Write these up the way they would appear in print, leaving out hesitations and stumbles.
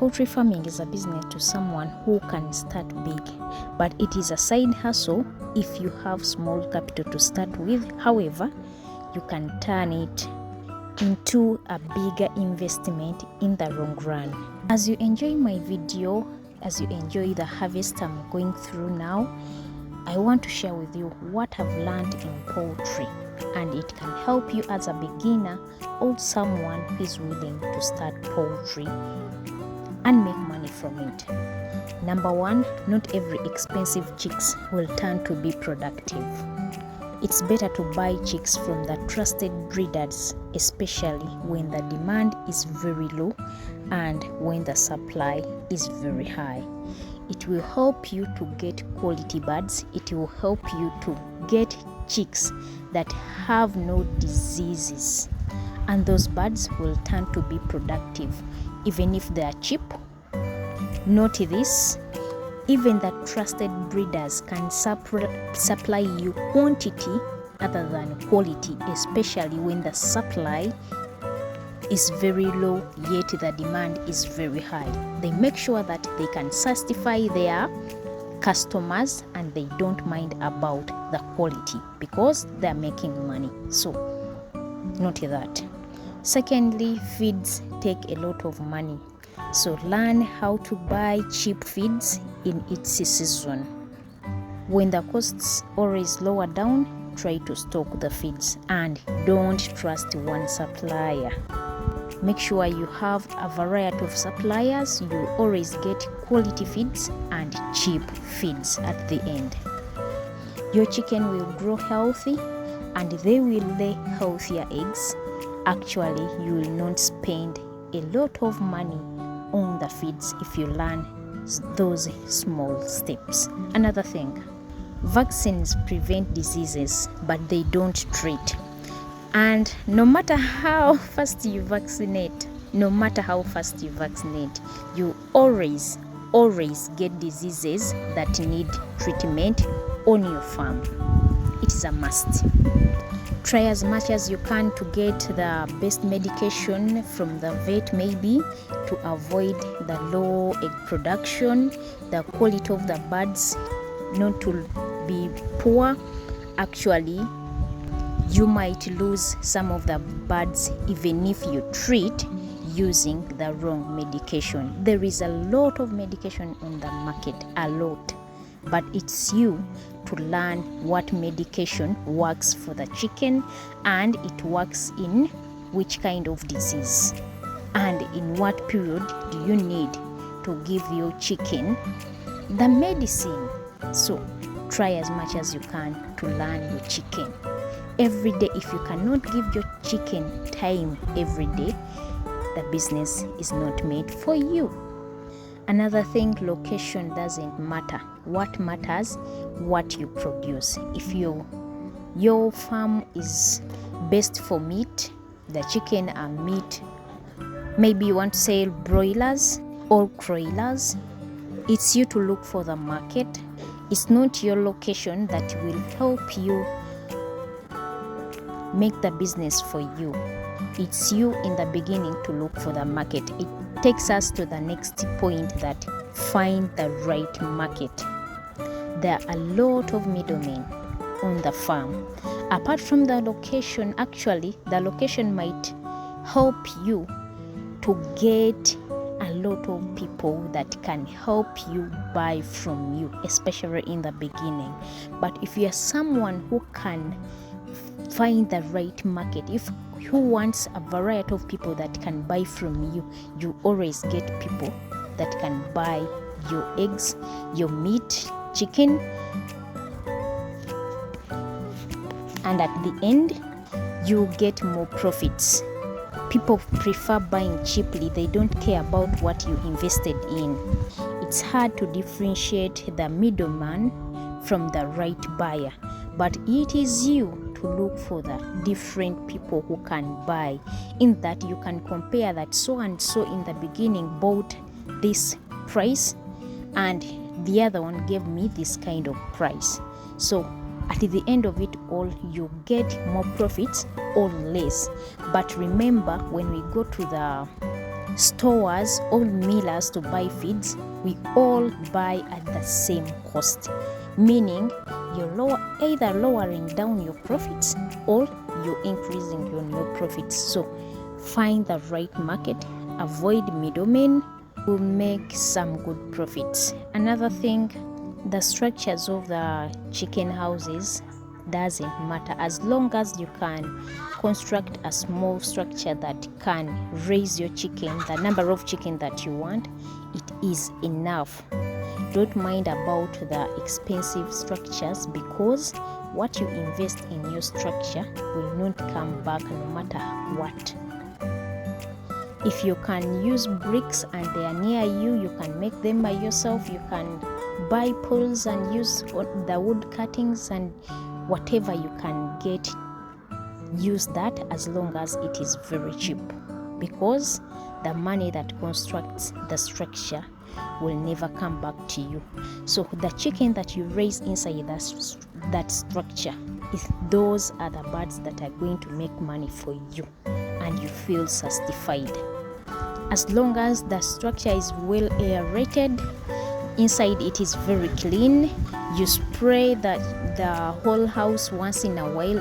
Poultry farming is a business to someone who can start big, but it is a side hustle if you have small capital to start with. However, you can turn it into a bigger investment in the long run. As you enjoy my video, as you enjoy the harvest I'm going through now, I want to share with you what I've learned in poultry, and it can help you as a beginner or someone who is willing to start poultry and make money from it. Number one, not every expensive chicks will turn to be productive. It's better to buy chicks from the trusted breeders, especially when the demand is very low and when the supply is very high. It will help you to get quality birds. It will help you to get chicks that have no diseases, and those birds will turn to be productive even if they are cheap. Note this, even the trusted breeders can supply you quantity other than quality, especially when the supply is very low yet the demand is very high. They make sure that they can satisfy their customers and they don't mind about the quality because they're making money. So note that. Secondly, feeds take a lot of money, so learn how to buy cheap feeds in its season. When the costs always lower down, try to stock the feeds and don't trust one supplier. Make sure you have a variety of suppliers. You always get quality feeds and cheap feeds at the end. Your chicken will grow healthy and they will lay healthier eggs. Actually, you will not spend a lot of money on the feeds if you learn those small steps. Another thing, vaccines prevent diseases, but they don't treat. And no matter how fast you vaccinate, you always get diseases that need treatment on your farm. It is a must. Try as much as you can to get the best medication from the vet, maybe to avoid the low egg production, the quality of the birds not to be poor. Actually, you might lose some of the birds even if you treat using the wrong medication. There is a lot of medication on the market, a lot, but it's you to learn what medication works for the chicken and it works in which kind of disease and in what period do you need to give your chicken the medicine. So try as much as you can to learn your chicken every day. If you cannot give your chicken time every day, the business is not made for you. Another thing, location doesn't matter. What matters, what you produce. If your farm is best for meat, the chicken are meat, maybe you want to sell broilers or croilers, it's you to look for the market. It's not your location that will help you make the business for you. It's you in the beginning to look for the market. It takes us to the next point, that find the right market. There are a lot of middlemen on the farm. Apart from the location, actually the location might help you to get a lot of people that can help you buy from you, especially in the beginning. But if you are someone who can find the right market, who wants a variety of people that can buy from you, you always get people that can buy your eggs, your meat, chicken, and at the end you get more profits. People prefer buying cheaply. They don't care about what you invested in. It's hard to differentiate the middleman from the right buyer, but it is you to look for the different people who can buy, in that you can compare that so and so in the beginning bought this price and the other one gave me this kind of price. So at the end of it all, you get more profits or less. But remember, when we go to the stores, all millers to buy feeds, we all buy at the same cost, meaning you're either lowering down your profits or you're increasing your profits. So find the right market, avoid middlemen, will make some good profits. Another thing, the structures of the chicken houses doesn't matter, as long as you can construct a small structure that can raise your chicken, the number of chicken that you want, it is enough. Don't mind about the expensive structures, because what you invest in your structure will not come back no matter what. If you can use bricks and they are near you, you can make them by yourself. You can buy poles and use the wood cuttings and whatever you can get, use that, as long as it is very cheap, because the money that constructs the structure will never come back to you. So the chicken that you raise inside that structure, those are the birds that are going to make money for you, and you feel satisfied. As long as the structure is well aerated, inside it is very clean, you spray the whole house once in a while.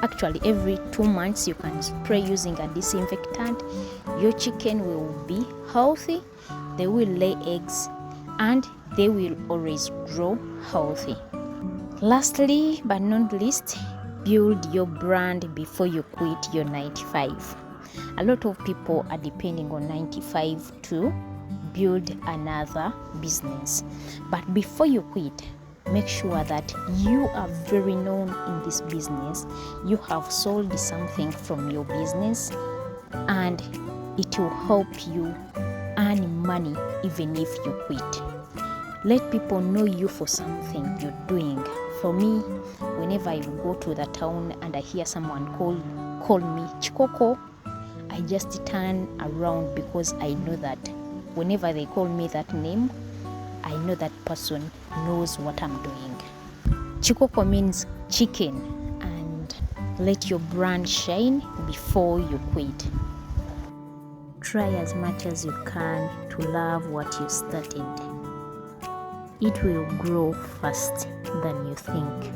Actually every 2 months you can spray using a disinfectant. Your chicken will be healthy, they will lay eggs, and they will always grow healthy. Lastly but not least, build your brand before you quit your 9-to-5. A lot of people are depending on 9-to-5 to build another business, but before you quit, make sure that you are very known in this business. You have sold something from your business, and it will help you earn money even if you quit. Let people know you for something you're doing. For me, whenever I go to the town and I hear someone call me Chikoko, I just turn around, because I know that whenever they call me that name, I know that person knows what I'm doing. Chikoko means chicken, and let your brand shine before you quit. Try as much as you can to love what you started. It will grow fast than you think.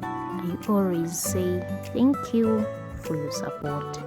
I always say thank you for your support.